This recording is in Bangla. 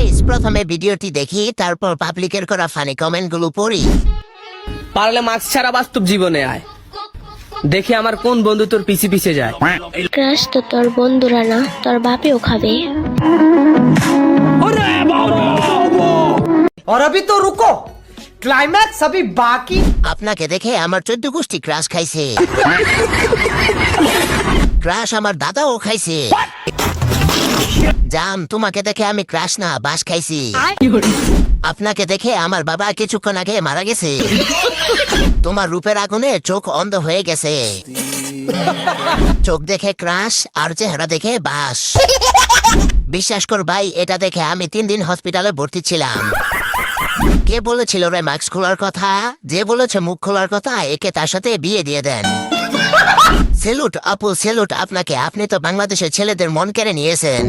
গাইস প্রথমে ভিডিওটি দেখি, তারপর পাবলিকের করা ফানি কমেন্ট গুলো পড়ি। পারলে মাস্ক ছাড়া বাস্তব জীবনে আয়, দেখি আমার কোন বন্ধু তোর পিছে পিছে যায়। ক্রাশ তো তোর বন্ধুরা না, তোর বাপেও খাবে। और अभी तो रुको, क्लाइमैक्स अभी बाकी। আপনাকে দেখে আমার 14 গোষ্ঠী ক্রাশ খাইছে। ক্রাশ আমার দাদাও খাইছে। জান, তোমাকে দেখে আমি ক্রাশ না বাস খাইছি। আপনাকে দেখে আমার বাবা কিছুক্ষণ আগে মারা গেছে। তোমার রূপের আগুনে চোখ অন্ধ হয়ে গেছে। চোখ দেখে ক্রাশ আর চেহারা দেখে বাস। বিশ্বাস কর ভাই, এটা দেখে আমি 3 দিন হসপিটালে ভর্তি ছিলাম। কে বলেছিল রে মাস্ক খোলার কথা? যে বলেছে মুখ খোলার কথা, একে তার সাথে বিয়ে দিয়ে দেন। সেলুট আপু, সেলুট আপনাকে, আপনি তো বাংলাদেশের ছেলেদের মন কেড়ে নিয়েছেন।